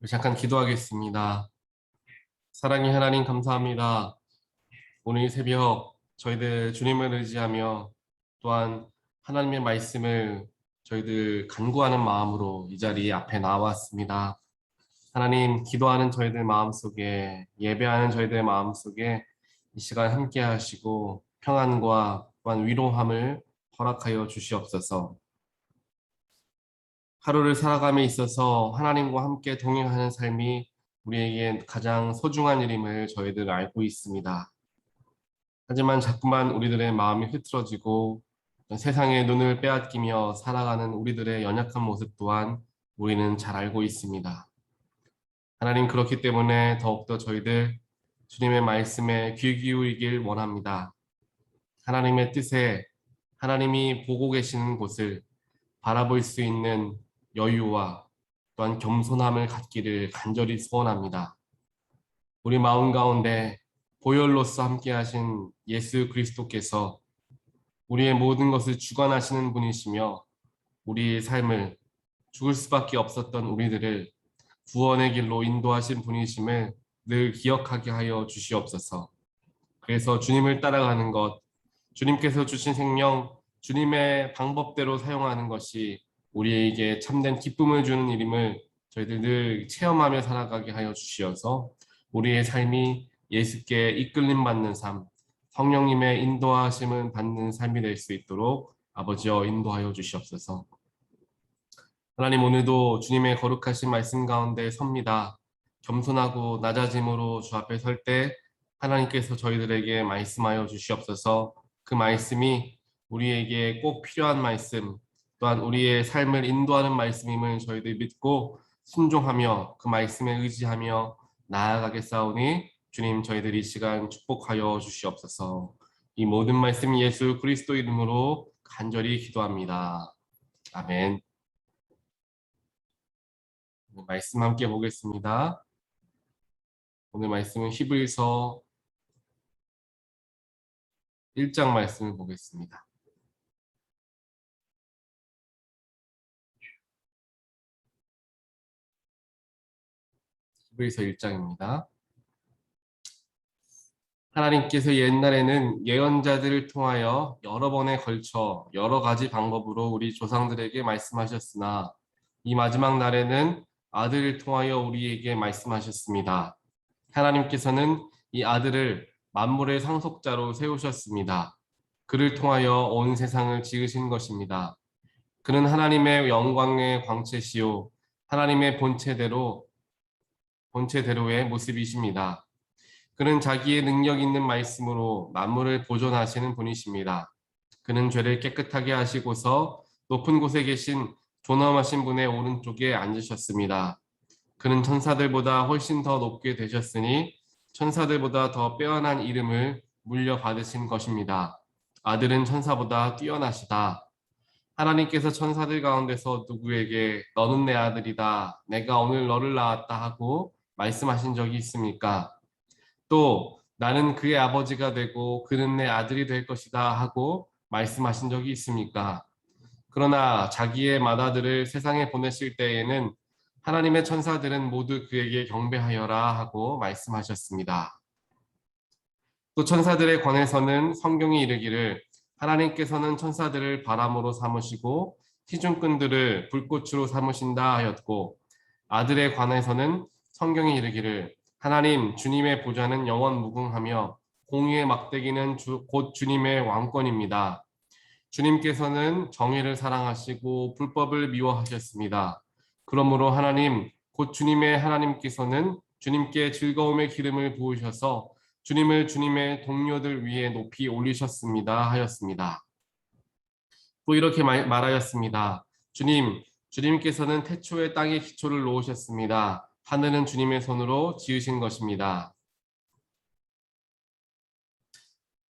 잠깐 기도하겠습니다. 사랑의 하나님 감사합니다. 오늘 이 새벽 저희들 주님을 의지하며 또한 하나님의 말씀을 저희들 간구하는 마음으로 이 자리 앞에 나왔습니다. 하나님 기도하는 저희들 마음속에 예배하는 저희들 마음속에 이 시간 함께 하시고 평안과 또한 위로함을 허락하여 주시옵소서. 하루를 살아감에 있어서 하나님과 함께 동행하는 삶이 우리에게 가장 소중한 일임을 저희들 알고 있습니다. 하지만 자꾸만 우리들의 마음이 흐트러지고 세상의 눈을 빼앗기며 살아가는 우리들의 연약한 모습 또한 우리는 잘 알고 있습니다. 하나님 그렇기 때문에 더욱더 저희들 주님의 말씀에 귀 기울이길 원합니다. 하나님의 뜻에 하나님이 보고 계시는 곳을 바라볼 수 있는 여유와 또한 겸손함을 갖기를 간절히 소원합니다. 우리 마음 가운데 보혈로서 함께 하신 예수 그리스도께서 우리의 모든 것을 주관하시는 분이시며 우리의 삶을 죽을 수밖에 없었던 우리들을 구원의 길로 인도하신 분이심을 늘 기억하게 하여 주시옵소서. 그래서 주님을 따라가는 것, 주님께서 주신 생명, 주님의 방법대로 사용하는 것이 우리에게 참된 기쁨을 주는 일임을 저희들 늘 체험하며 살아가게 하여 주시어서 우리의 삶이 예수께 이끌림 받는 삶, 성령님의 인도하심을 받는 삶이 될 수 있도록 아버지여 인도하여 주시옵소서. 하나님 오늘도 주님의 거룩하신 말씀 가운데 섭니다. 겸손하고 낮아짐으로 주 앞에 설 때 하나님께서 저희들에게 말씀하여 주시옵소서. 그 말씀이 우리에게 꼭 필요한 말씀, 또한 우리의 삶을 인도하는 말씀임을 저희들 믿고 순종하며 그 말씀에 의지하며 나아가겠사오니 주님 저희들 이 시간 축복하여 주시옵소서. 이 모든 말씀 예수 그리스도 이름으로 간절히 기도합니다. 아멘. 말씀 함께 보겠습니다. 오늘 말씀은 히브리서 1장 말씀을 보겠습니다. 히브리서 1장입니다. 하나님께서 옛날에는 예언자들을 통하여 여러 번에 걸쳐 여러 가지 방법으로 우리 조상들에게 말씀하셨으나 이 마지막 날에는 아들을 통하여 우리에게 말씀하셨습니다. 하나님께서는 이 아들을 만물의 상속자로 세우셨습니다. 그를 통하여 온 세상을 지으신 것입니다. 그는 하나님의 영광의 광채시요 하나님의 본체대로의 모습이십니다. 그는 자기의 능력 있는 말씀으로 만물을 보존하시는 분이십니다. 그는 죄를 깨끗하게 하시고서 높은 곳에 계신 존엄하신 분의 오른쪽에 앉으셨습니다. 그는 천사들보다 훨씬 더 높게 되셨으니 천사들보다 더 빼어난 이름을 물려받으신 것입니다. 아들은 천사보다 뛰어나시다. 하나님께서 천사들 가운데서 누구에게 너는 내 아들이다. 내가 오늘 너를 낳았다 하고 말씀하신 적이 있습니까? 또 나는 그의 아버지가 되고 그는 내 아들이 될 것이다 하고 말씀하신 적이 있습니까? 그러나 자기의 맏아들을 세상에 보내실 때에는 하나님의 천사들은 모두 그에게 경배하여라 하고 말씀하셨습니다. 또 천사들에 관해서는 성경이 이르기를 하나님께서는 천사들을 바람으로 삼으시고 티중꾼들을 불꽃으로 삼으신다 하였고 아들에 관해서는 성경이 이르기를 하나님 주님의 보좌는 영원 무궁하며 공의의 막대기는 곧 주님의 왕권입니다. 주님께서는 정의를 사랑하시고 불법을 미워하셨습니다. 그러므로 하나님 곧 주님의 하나님께서는 주님께 즐거움의 기름을 부으셔서 주님을 주님의 동료들 위에 높이 올리셨습니다 하였습니다. 또 이렇게 말하였습니다. 주님께서는 태초에 땅에 기초를 놓으셨습니다. 하늘은 주님의 손으로 지으신 것입니다.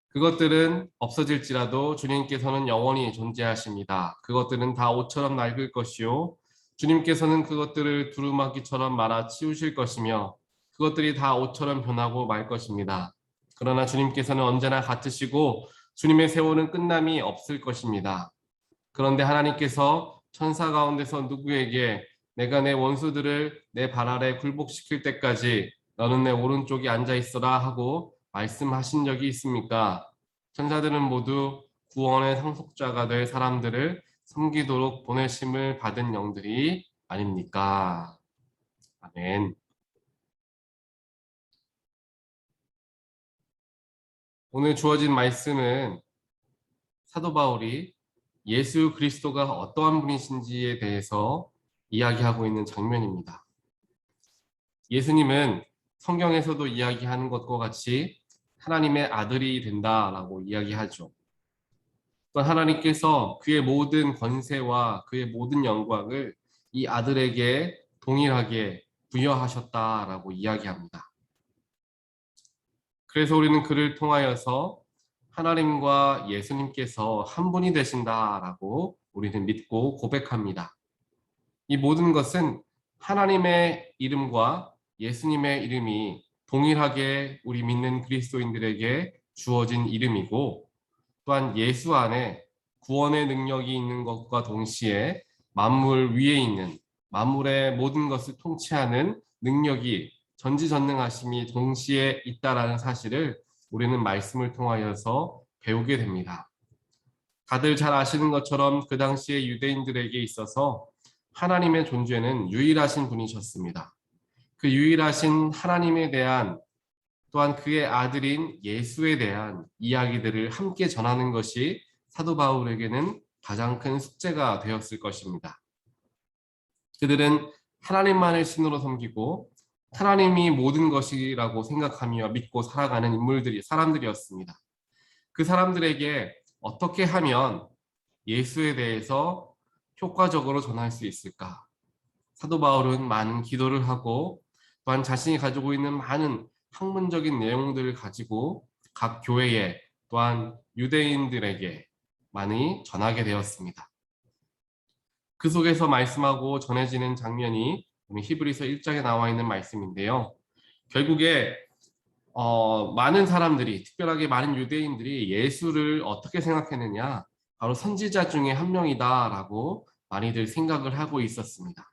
그것들은 없어질지라도 주님께서는 영원히 존재하십니다. 그것들은 다 옷처럼 낡을 것이요 주님께서는 그것들을 두루마기처럼 말아 치우실 것이며 그것들이 다 옷처럼 변하고 말 것입니다. 그러나 주님께서는 언제나 같으시고 주님의 세월은 끝남이 없을 것입니다. 그런데 하나님께서 천사 가운데서 누구에게 내가 내 원수들을 내 발 아래 굴복시킬 때까지 너는 내 오른쪽에 앉아 있어라 하고 말씀하신 적이 있습니까? 천사들은 모두 구원의 상속자가 될 사람들을 섬기도록 보내심을 받은 영들이 아닙니까? 아멘. 오늘 주어진 말씀은 사도 바울이 예수 그리스도가 어떠한 분이신지에 대해서 이야기하고 있는 장면입니다. 예수님은 성경에서도 이야기하는 것과 같이 하나님의 아들이 된다라고 이야기하죠. 또 하나님께서 그의 모든 권세와 그의 모든 영광을 이 아들에게 동일하게 부여하셨다라고 이야기합니다. 그래서 우리는 그를 통하여서 하나님과 예수님께서 한 분이 되신다라고 우리는 믿고 고백합니다. 이 모든 것은 하나님의 이름과 예수님의 이름이 동일하게 우리 믿는 그리스도인들에게 주어진 이름이고, 또한 예수 안에 구원의 능력이 있는 것과 동시에 만물 위에 있는 만물의 모든 것을 통치하는 능력이 전지전능하심이 동시에 있다라는 사실을 우리는 말씀을 통하여서 배우게 됩니다. 다들 잘 아시는 것처럼 그 당시에 유대인들에게 있어서 하나님의 존재는 유일하신 분이셨습니다. 그 유일하신 하나님에 대한, 또한 그의 아들인 예수에 대한 이야기들을 함께 전하는 것이 사도 바울에게는 가장 큰 숙제가 되었을 것입니다. 그들은 하나님만을 신으로 섬기고 하나님이 모든 것이라고 생각하며 믿고 살아가는 사람들이었습니다. 그 사람들에게 어떻게 하면 예수에 대해서 효과적으로 전할 수 있을까? 사도 바울은 많은 기도를 하고, 또한 자신이 가지고 있는 많은 학문적인 내용들을 가지고 각 교회에, 또한 유대인들에게 많이 전하게 되었습니다. 그 속에서 말씀하고 전해지는 장면이 히브리서 1장에 나와 있는 말씀인데요. 결국에 많은 사람들이, 특별하게 많은 유대인들이 예수를 어떻게 생각했느냐, 바로 선지자 중에 한 명이다라고 많이들 생각을 하고 있었습니다.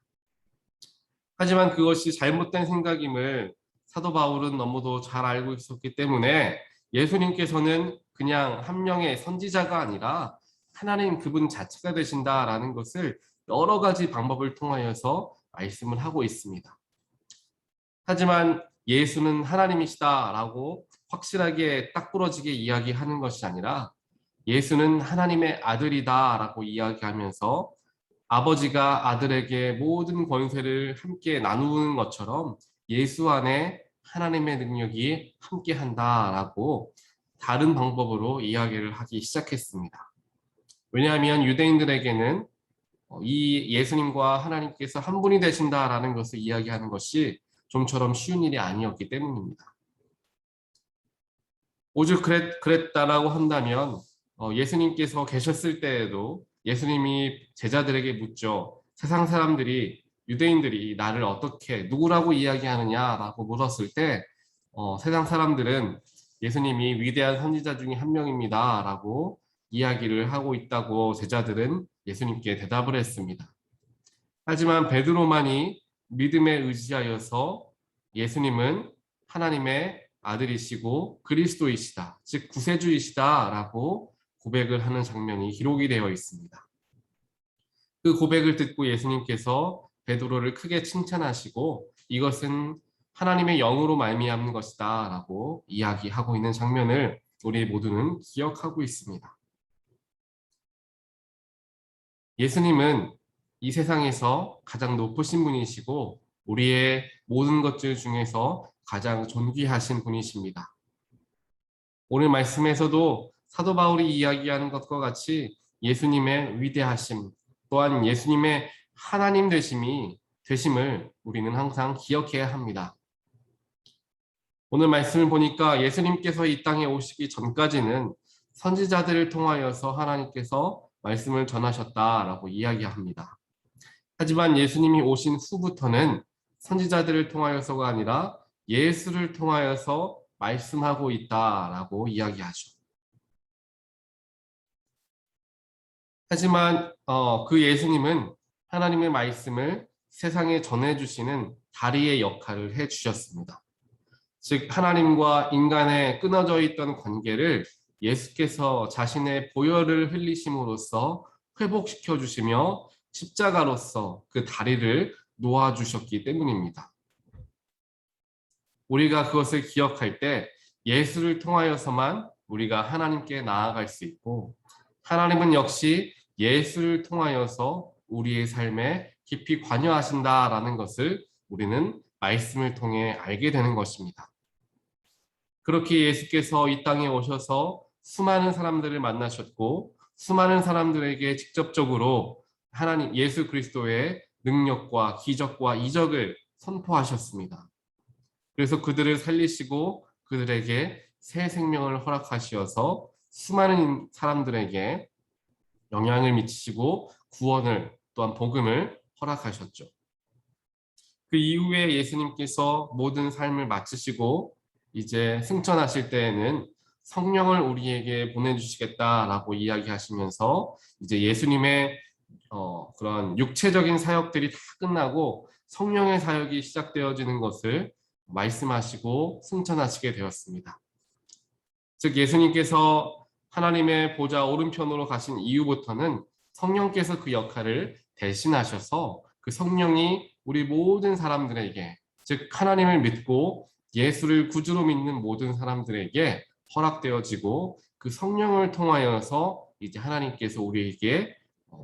하지만 그것이 잘못된 생각임을 사도 바울은 너무도 잘 알고 있었기 때문에 예수님께서는 그냥 한 명의 선지자가 아니라 하나님 그분 자체가 되신다라는 것을 여러 가지 방법을 통하여서 말씀을 하고 있습니다. 하지만 예수는 하나님이시다라고 확실하게 딱 부러지게 이야기하는 것이 아니라 예수는 하나님의 아들이다라고 이야기하면서 아버지가 아들에게 모든 권세를 함께 나누는 것처럼 예수 안에 하나님의 능력이 함께 한다라고 다른 방법으로 이야기를 하기 시작했습니다. 왜냐하면 유대인들에게는 이 예수님과 하나님께서 한 분이 되신다라는 것을 이야기하는 것이 좀처럼 쉬운 일이 아니었기 때문입니다. 오직 그랬다라고 한다면 예수님께서 계셨을 때에도 예수님이 제자들에게 묻죠. 세상 사람들이, 유대인들이 나를 어떻게 누구라고 이야기하느냐라고 물었을 때 세상 사람들은 예수님이 위대한 선지자 중에 한 명입니다라고 이야기를 하고 있다고 제자들은 예수님께 대답을 했습니다. 하지만 베드로만이 믿음에 의지하여서 예수님은 하나님의 아들이시고 그리스도이시다, 즉 구세주이시다라고 고백을 하는 장면이 기록이 되어 있습니다. 그 고백을 듣고 예수님께서 베드로를 크게 칭찬하시고 이것은 하나님의 영으로 말미암는 것이다라고 이야기하고 있는 장면을 우리 모두는 기억하고 있습니다. 예수님은 이 세상에서 가장 높으신 분이시고 우리의 모든 것들 중에서 가장 존귀하신 분이십니다. 오늘 말씀에서도 사도 바울이 이야기하는 것과 같이 예수님의 위대하심, 또한 예수님의 하나님 되심을 우리는 항상 기억해야 합니다. 오늘 말씀을 보니까 예수님께서 이 땅에 오시기 전까지는 선지자들을 통하여서 하나님께서 말씀을 전하셨다라고 이야기합니다. 하지만 예수님이 오신 후부터는 선지자들을 통하여서가 아니라 예수를 통하여서 말씀하고 있다라고 이야기하죠. 하지만 그 예수님은 하나님의 말씀을 세상에 전해주시는 다리의 역할을 해주셨습니다. 즉 하나님과 인간의 끊어져 있던 관계를 예수께서 자신의 보혈을 흘리심으로써 회복시켜 주시며 십자가로서 그 다리를 놓아주셨기 때문입니다. 우리가 그것을 기억할 때 예수를 통하여서만 우리가 하나님께 나아갈 수 있고, 하나님은 역시 예수를 통하여서 우리의 삶에 깊이 관여하신다라는 것을 우리는 말씀을 통해 알게 되는 것입니다. 그렇게 예수께서 이 땅에 오셔서 수많은 사람들을 만나셨고, 수많은 사람들에게 직접적으로 하나님 예수 그리스도의 능력과 기적과 이적을 선포하셨습니다. 그래서 그들을 살리시고 그들에게 새 생명을 허락하시어서 수많은 사람들에게 영향을 미치시고 구원을 또한 복음을 허락하셨죠. 그 이후에 예수님께서 모든 삶을 마치시고 이제 승천하실 때에는 성령을 우리에게 보내주시겠다라고 이야기하시면서 이제 예수님의 그런 육체적인 사역들이 다 끝나고 성령의 사역이 시작되어지는 것을 말씀하시고 승천하시게 되었습니다. 즉 예수님께서 하나님의 보좌 오른편으로 가신 이후부터는 성령께서 그 역할을 대신하셔서 그 성령이 우리 모든 사람들에게, 즉 하나님을 믿고 예수를 구주로 믿는 모든 사람들에게 허락되어지고 그 성령을 통하여서 이제 하나님께서 우리에게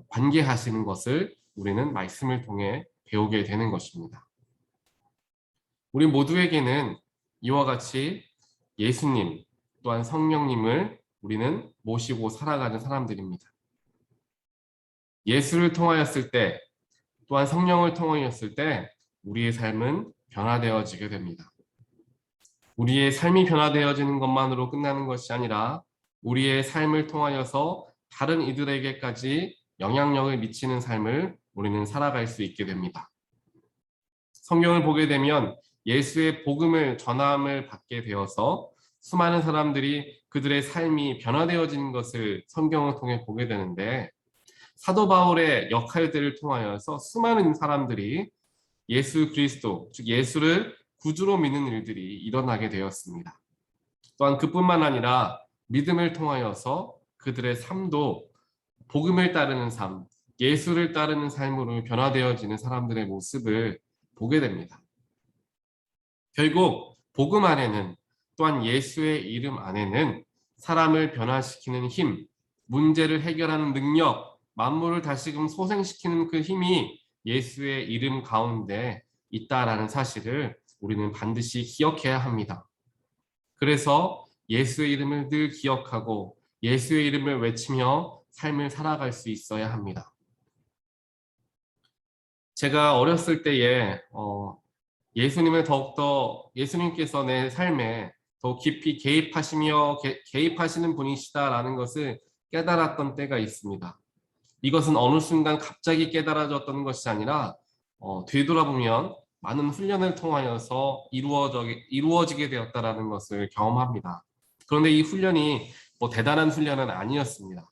관계하시는 것을 우리는 말씀을 통해 배우게 되는 것입니다. 우리 모두에게는 이와 같이 예수님 또한 성령님을 우리는 모시고 살아가는 사람들입니다. 예수를 통하였을 때 또한 성령을 통하였을 때 우리의 삶은 변화되어지게 됩니다. 우리의 삶이 변화되어지는 것만으로 끝나는 것이 아니라 우리의 삶을 통하여서 다른 이들에게까지 영향력을 미치는 삶을 우리는 살아갈 수 있게 됩니다. 성경을 보게 되면 예수의 복음을 전함을 받게 되어서 수많은 사람들이 그들의 삶이 변화되어지는 것을 성경을 통해 보게 되는데, 사도 바울의 역할들을 통하여서 수많은 사람들이 예수 그리스도, 즉 예수를 구주로 믿는 일들이 일어나게 되었습니다. 또한 그뿐만 아니라 믿음을 통하여서 그들의 삶도 복음을 따르는 삶, 예수를 따르는 삶으로 변화되어지는 사람들의 모습을 보게 됩니다. 결국 복음 안에는, 또한 예수의 이름 안에는 사람을 변화시키는 힘, 문제를 해결하는 능력, 만물을 다시금 소생시키는 그 힘이 예수의 이름 가운데 있다라는 사실을 우리는 반드시 기억해야 합니다. 그래서 예수의 이름을 늘 기억하고 예수의 이름을 외치며 삶을 살아갈 수 있어야 합니다. 제가 어렸을 때에 예수님을 더욱더, 예수님께서 내 삶에 더 깊이 개입하시며 개입하시는 분이시다라는 것을 깨달았던 때가 있습니다. 이것은 어느 순간 갑자기 깨달아졌던 것이 아니라 되돌아보면 많은 훈련을 통하여서 이루어지게 되었다라는 것을 경험합니다. 그런데 이 훈련이 뭐 대단한 훈련은 아니었습니다.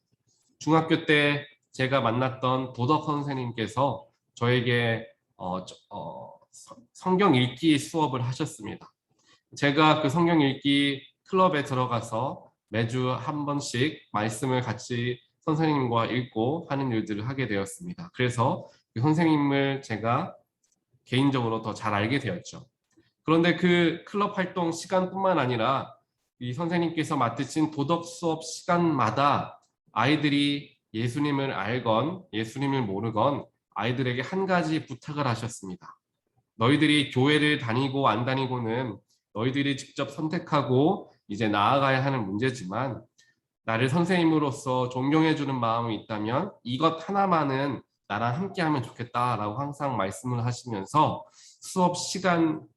중학교 때 제가 만났던 도덕 선생님께서 저에게 성경 읽기 수업을 하셨습니다. 제가 그 성경 읽기 클럽에 들어가서 매주 한 번씩 말씀을 같이 선생님과 읽고 하는 일들을 하게 되었습니다. 그래서 그 선생님을 제가 개인적으로 더 잘 알게 되었죠. 그런데 그 클럽 활동 시간뿐만 아니라 이 선생님께서 맡으신 도덕 수업 시간마다 아이들이 예수님을 알건 예수님을 모르건 아이들에게 한 가지 부탁을 하셨습니다. 너희들이 교회를 다니고 안 다니고는 너희들이 직접 선택하고 이제 나아가야 하는 문제지만, 나를 선생님으로서 존경해주는 마음이 있다면 이것 하나만은 나랑 함께하면 좋겠다라고 항상 말씀을 하시면서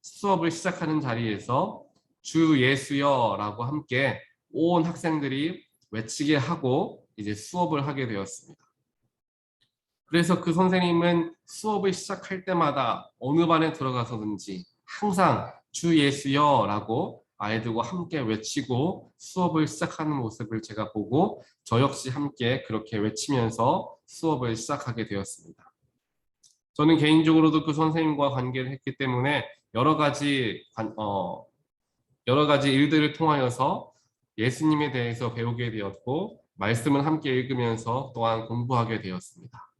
수업을 시작하는 자리에서 주 예수여라고 함께 온 학생들이 외치게 하고 이제 수업을 하게 되었습니다. 그래서 그 선생님은 수업을 시작할 때마다 어느 반에 들어가서든지 항상 주 예수여라고 아이들과 함께 외치고 수업을 시작하는 모습을 제가 보고 저 역시 함께 그렇게 외치면서 수업을 시작하게 되었습니다. 저는 개인적으로도 그 선생님과 관계를 했기 때문에 여러 가지 여러 가지 일들을 통하여서 예수님에 대해서 배우게 되었고 말씀을 함께 읽으면서 또한 공부하게 되었습니다.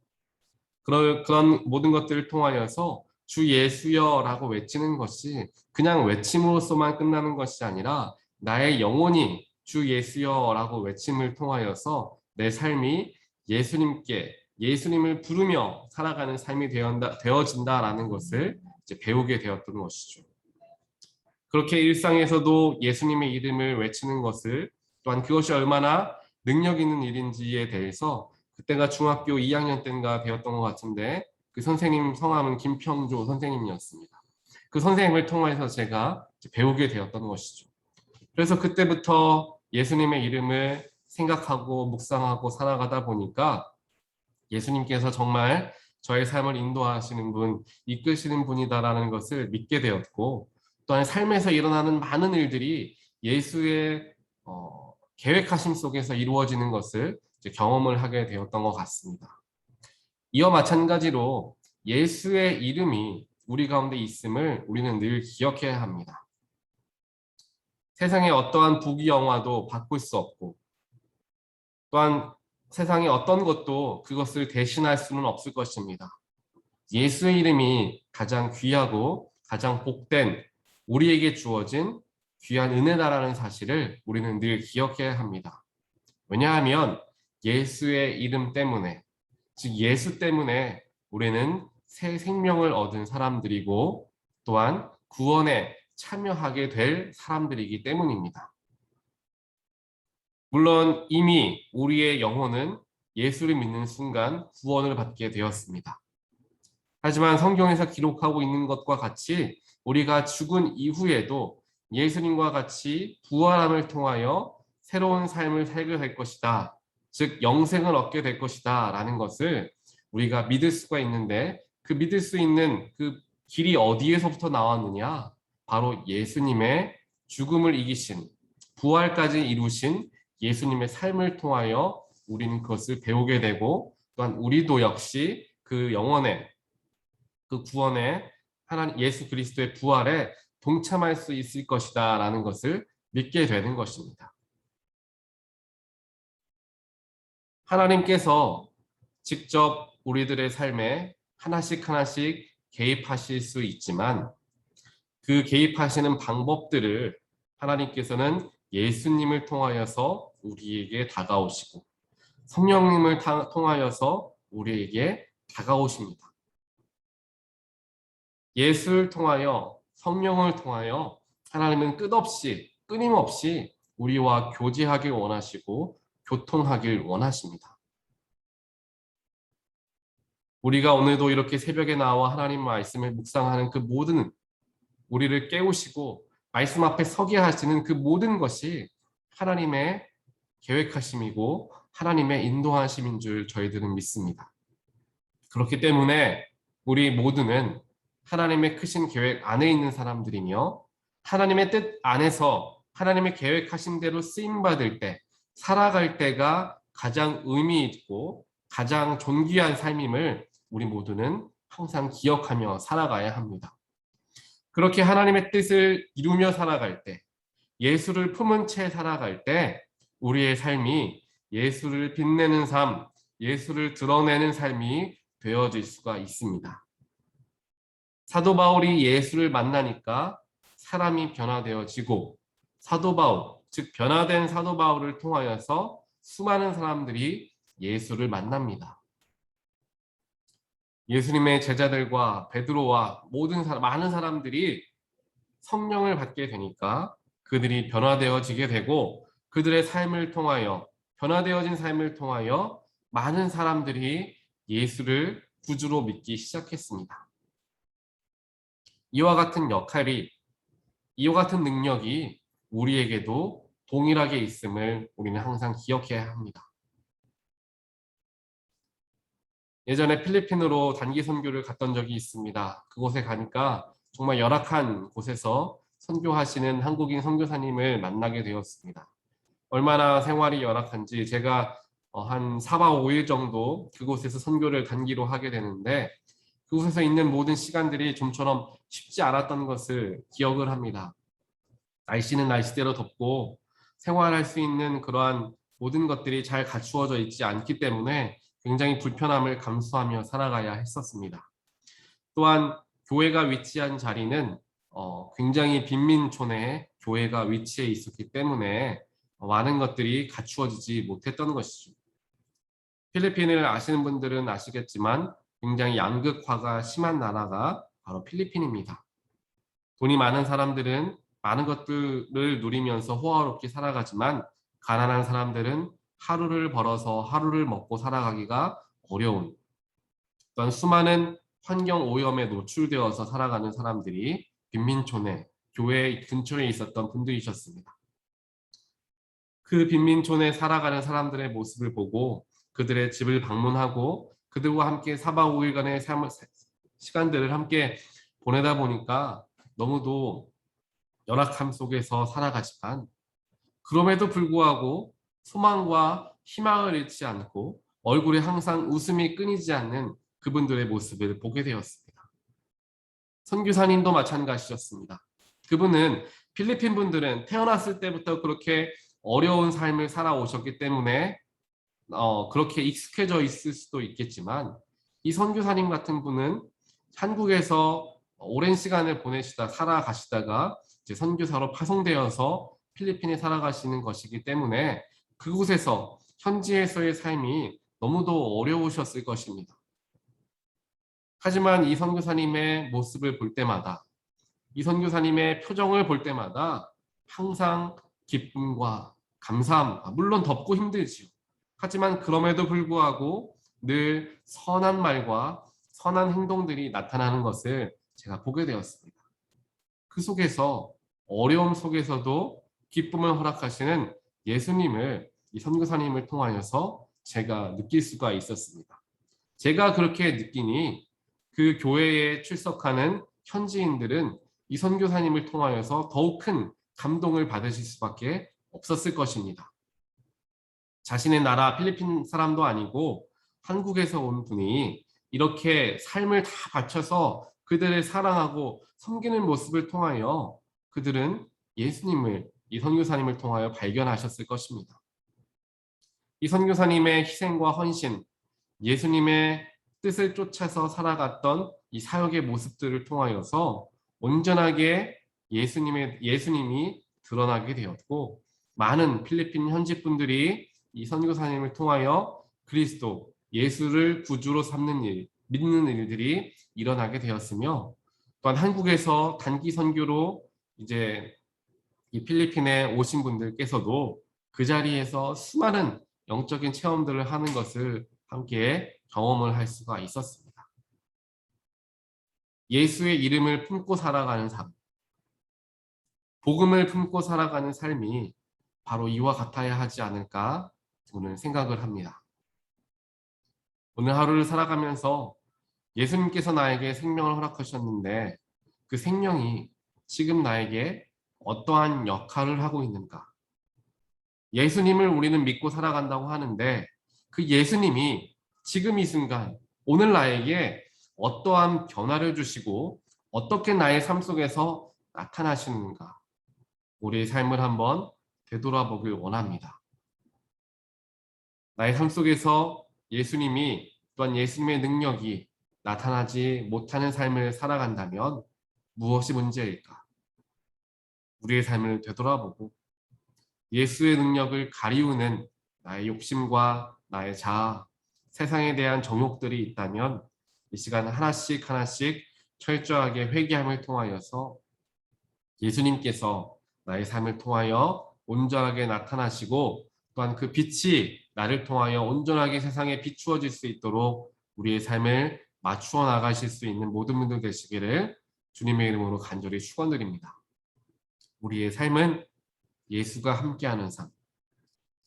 그런 모든 것들을 통하여서 주 예수여라고 외치는 것이 그냥 외침으로서만 끝나는 것이 아니라 나의 영혼이 주 예수여라고 외침을 통하여서 내 삶이 예수님을 부르며 살아가는 삶이 되어진다라는 것을 이제 배우게 되었던 것이죠. 그렇게 일상에서도 예수님의 이름을 외치는 것을 또한 그것이 얼마나 능력 있는 일인지에 대해서 그때가 중학교 2학년 때인가 배웠던 것 같은데 그 선생님 성함은 김평조 선생님이었습니다. 그 선생님을 통해서 제가 배우게 되었던 것이죠. 그래서 그때부터 예수님의 이름을 생각하고 묵상하고 살아가다 보니까 예수님께서 정말 저의 삶을 인도하시는 분, 이끄시는 분이다라는 것을 믿게 되었고 또한 삶에서 일어나는 많은 일들이 예수의 계획하심 속에서 이루어지는 것을 이제 경험을 하게 되었던 것 같습니다. 이와 마찬가지로 예수의 이름이 우리 가운데 있음을 우리는 늘 기억해야 합니다. 세상의 어떠한 부귀영화도 바꿀 수 없고 또한 세상의 어떤 것도 그것을 대신할 수는 없을 것입니다. 예수의 이름이 가장 귀하고 가장 복된 우리에게 주어진 귀한 은혜다라는 사실을 우리는 늘 기억해야 합니다. 왜냐하면 예수의 이름 때문에, 즉 예수 때문에 우리는 새 생명을 얻은 사람들이고 또한 구원에 참여하게 될 사람들이기 때문입니다. 물론 이미 우리의 영혼은 예수를 믿는 순간 구원을 받게 되었습니다. 하지만 성경에서 기록하고 있는 것과 같이 우리가 죽은 이후에도 예수님과 같이 부활함을 통하여 새로운 삶을 살게 될 것이다. 즉 영생을 얻게 될 것이다 라는 것을 우리가 믿을 수가 있는데 그 믿을 수 있는 그 길이 어디에서부터 나왔느냐? 바로 예수님의 죽음을 이기신 부활까지 이루신 예수님의 삶을 통하여 우리는 그것을 배우게 되고 또한 우리도 역시 그 영혼의 그 구원에 하나님 예수 그리스도의 부활에 동참할 수 있을 것이다라는 것을 믿게 되는 것입니다. 하나님께서 직접 우리들의 삶에 하나씩 하나씩 개입하실 수 있지만 그 개입하시는 방법들을 하나님께서는 예수님을 통하여서 우리에게 다가오시고 성령님을 통하여서 우리에게 다가오십니다. 예수를 통하여 성령을 통하여 하나님은 끝없이 끊임없이 우리와 교제하길 원하시고 교통하길 원하십니다. 우리가 오늘도 이렇게 새벽에 나와 하나님 말씀을 묵상하는 그 모든 우리를 깨우시고 말씀 앞에 서게 하시는 그 모든 것이 하나님의 계획하심이고 하나님의 인도하심인 줄 저희들은 믿습니다. 그렇기 때문에 우리 모두는 하나님의 크신 계획 안에 있는 사람들이며 하나님의 뜻 안에서 하나님의 계획하신 대로 쓰임받을 때 살아갈 때가 가장 의미 있고 가장 존귀한 삶임을 우리 모두는 항상 기억하며 살아가야 합니다. 그렇게 하나님의 뜻을 이루며 살아갈 때 예수를 품은 채 살아갈 때 우리의 삶이 예수를 빛내는 삶, 예수를 드러내는 삶이 되어질 수가 있습니다. 사도 바울이 예수를 만나니까 사람이 변화되어지고 사도 바울, 즉 변화된 사도 바울을 통하여서 수많은 사람들이 예수를 만납니다. 예수님의 제자들과 베드로와 많은 사람들이 성령을 받게 되니까 그들이 변화되어지게 되고 그들의 삶을 통하여 변화되어진 삶을 통하여 많은 사람들이 예수를 구주로 믿기 시작했습니다. 이와 같은 능력이 우리에게도 동일하게 있음을 우리는 항상 기억해야 합니다. 예전에 필리핀으로 단기 선교를 갔던 적이 있습니다. 그곳에 가니까 정말 열악한 곳에서 선교하시는 한국인 선교사님을 만나게 되었습니다. 얼마나 생활이 열악한지 제가 한 4박 5일 정도 그곳에서 선교를 단기로 하게 되는데 그곳에서 있는 모든 시간들이 좀처럼 쉽지 않았던 것을 기억을 합니다. 날씨는 날씨대로 덥고 생활할 수 있는 그러한 모든 것들이 잘 갖추어져 있지 않기 때문에 굉장히 불편함을 감수하며 살아가야 했었습니다. 또한 교회가 위치한 자리는 굉장히 빈민촌에 교회가 위치해 있었기 때문에 많은 것들이 갖추어지지 못했던 것이죠. 필리핀을 아시는 분들은 아시겠지만 굉장히 양극화가 심한 나라가 바로 필리핀입니다. 돈이 많은 사람들은 많은 것들을 누리면서 호화롭게 살아가지만 가난한 사람들은 하루를 벌어서 하루를 먹고 살아가기가 어려운 또한 수많은 환경 오염에 노출되어서 살아가는 사람들이 빈민촌에 교회 근처에 있었던 분들이셨습니다. 그 빈민촌에 살아가는 사람들의 모습을 보고 그들의 집을 방문하고 그들과 함께 4박 5일간의 시간들을 함께 보내다 보니까 너무도 열악함 속에서 살아가지만 그럼에도 불구하고 소망과 희망을 잃지 않고 얼굴에 항상 웃음이 끊이지 않는 그분들의 모습을 보게 되었습니다. 선교사님도 마찬가지였습니다. 그분은 필리핀 분들은 태어났을 때부터 그렇게 어려운 삶을 살아오셨기 때문에 그렇게 익숙해져 있을 수도 있겠지만 이 선교사님 같은 분은 한국에서 오랜 시간을 보내시다 살아가시다가 이제 선교사로 파송되어서 필리핀에 살아가시는 것이기 때문에 그곳에서 현지에서의 삶이 너무도 어려우셨을 것입니다. 하지만 이 선교사님의 모습을 볼 때마다 이 선교사님의 표정을 볼 때마다 항상 기쁨과 감사함, 물론 덥고 힘들지요. 하지만 그럼에도 불구하고 늘 선한 말과 선한 행동들이 나타나는 것을 제가 보게 되었습니다. 그 속에서 어려움 속에서도 기쁨을 허락하시는 예수님을 이 선교사님을 통하여서 제가 느낄 수가 있었습니다. 제가 그렇게 느끼니 그 교회에 출석하는 현지인들은 이 선교사님을 통하여서 더욱 큰 감동을 받으실 수밖에 없었을 것입니다. 자신의 나라 필리핀 사람도 아니고 한국에서 온 분이 이렇게 삶을 다 바쳐서 그들을 사랑하고 섬기는 모습을 통하여 그들은 예수님을 이 선교사님을 통하여 발견하셨을 것입니다. 이 선교사님의 희생과 헌신, 예수님의 뜻을 쫓아서 살아갔던 이 사역의 모습들을 통하여서 온전하게 예수님이 드러나게 되었고 많은 필리핀 현지 분들이 이 선교사님을 통하여 그리스도 예수를 구주로 삼는 일, 믿는 일들이 일어나게 되었으며 또한 한국에서 단기 선교로 이제 이 필리핀에 오신 분들께서도 그 자리에서 수많은 영적인 체험들을 하는 것을 함께 경험을 할 수가 있었습니다. 예수의 이름을 품고 살아가는 삶, 복음을 품고 살아가는 삶이 바로 이와 같아야 하지 않을까 오늘 생각을 합니다. 오늘 하루를 살아가면서 예수님께서 나에게 생명을 허락하셨는데 그 생명이 지금 나에게 어떠한 역할을 하고 있는가? 예수님을 우리는 믿고 살아간다고 하는데 그 예수님이 지금 이 순간 오늘 나에게 어떠한 변화를 주시고 어떻게 나의 삶 속에서 나타나시는가? 우리의 삶을 한번 되돌아보길 원합니다. 나의 삶 속에서 예수님이 또한 예수님의 능력이 나타나지 못하는 삶을 살아간다면 무엇이 문제일까? 우리의 삶을 되돌아보고 예수의 능력을 가리우는 나의 욕심과 나의 자아, 세상에 대한 정욕들이 있다면 이 시간 하나씩 하나씩 철저하게 회개함을 통하여서 예수님께서 나의 삶을 통하여 온전하게 나타나시고 또한 그 빛이 나를 통하여 온전하게 세상에 비추어질 수 있도록 우리의 삶을 맞추어 나가실 수 있는 모든 분들 되시기를 주님의 이름으로 간절히 축원드립니다. 우리의 삶은 예수가 함께하는 삶,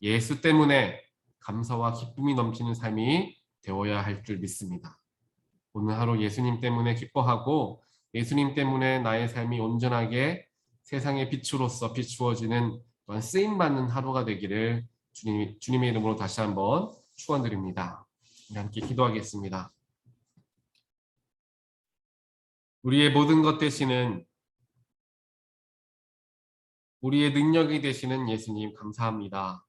예수 때문에 감사와 기쁨이 넘치는 삶이 되어야 할 줄 믿습니다. 오늘 하루 예수님 때문에 기뻐하고 예수님 때문에 나의 삶이 온전하게 세상의 빛으로서 비추어지는 또한 쓰임받는 하루가 되기를 주님의 이름으로 다시 한번 축원드립니다. 우리 함께 기도하겠습니다. 우리의 모든 것 되시는 우리의 능력이 되시는 예수님 감사합니다.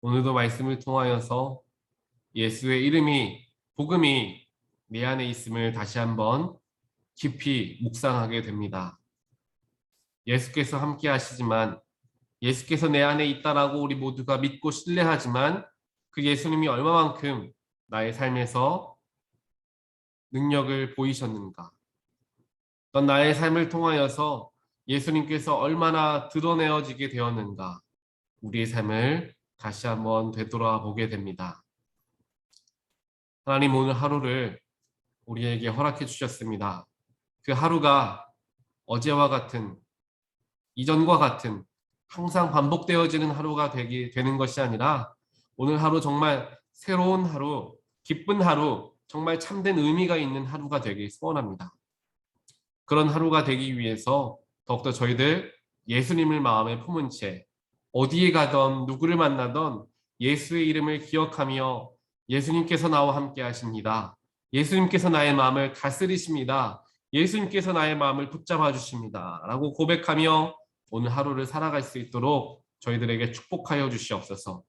오늘도 말씀을 통하여서 예수의 이름이 복음이 내 안에 있음을 다시 한번 깊이 묵상하게 됩니다. 예수께서 함께 하시지만 예수께서 내 안에 있다라고 우리 모두가 믿고 신뢰하지만 그 예수님이 얼마만큼 나의 삶에서 능력을 보이셨는가? 또 나의 삶을 통하여서 예수님께서 얼마나 드러내어지게 되었는가? 우리의 삶을 다시 한번 되돌아보게 됩니다. 하나님 오늘 하루를 우리에게 허락해 주셨습니다. 그 하루가 어제와 같은, 이전과 같은 항상 반복되어지는 하루가 되는 것이 아니라 오늘 하루 정말 새로운 하루, 기쁜 하루, 정말 참된 의미가 있는 하루가 되길 소원합니다. 그런 하루가 되기 위해서 더욱더 저희들 예수님을 마음에 품은 채 어디에 가던 누구를 만나던 예수의 이름을 기억하며 예수님께서 나와 함께 하십니다. 예수님께서 나의 마음을 다스리십니다. 예수님께서 나의 마음을 붙잡아 주십니다. 라고 고백하며 오늘 하루를 살아갈 수 있도록 저희들에게 축복하여 주시옵소서.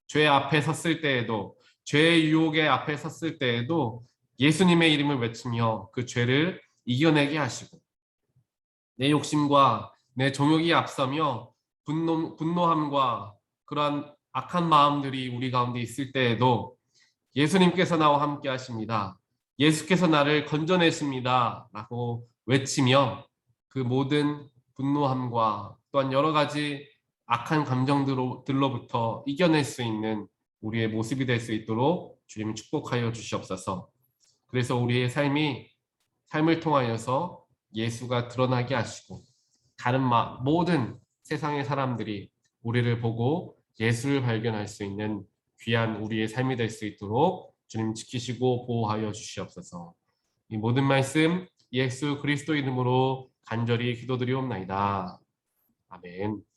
죄 앞에 섰을 때에도 죄의 유혹의 앞에 섰을 때에도 예수님의 이름을 외치며 그 죄를 이겨내게 하시고 내 욕심과 내 정욕이 앞서며 분노함과 그러한 악한 마음들이 우리 가운데 있을 때에도 예수님께서 나와 함께 하십니다. 예수께서 나를 건져내십니다. 라고 외치며 그 모든 분노함과 또한 여러 가지 악한 감정들로부터 이겨낼 수 있는 우리의 모습이 될 수 있도록 주님 축복하여 주시옵소서. 그래서 우리의 삶을 통하여서 예수가 드러나게 하시고 다른 모든 세상의 사람들이 우리를 보고 예수를 발견할 수 있는 귀한 우리의 삶이 될 수 있도록 주님 지키시고 보호하여 주시옵소서. 이 모든 말씀 예수 그리스도 이름으로 간절히 기도드리옵나이다. 아멘.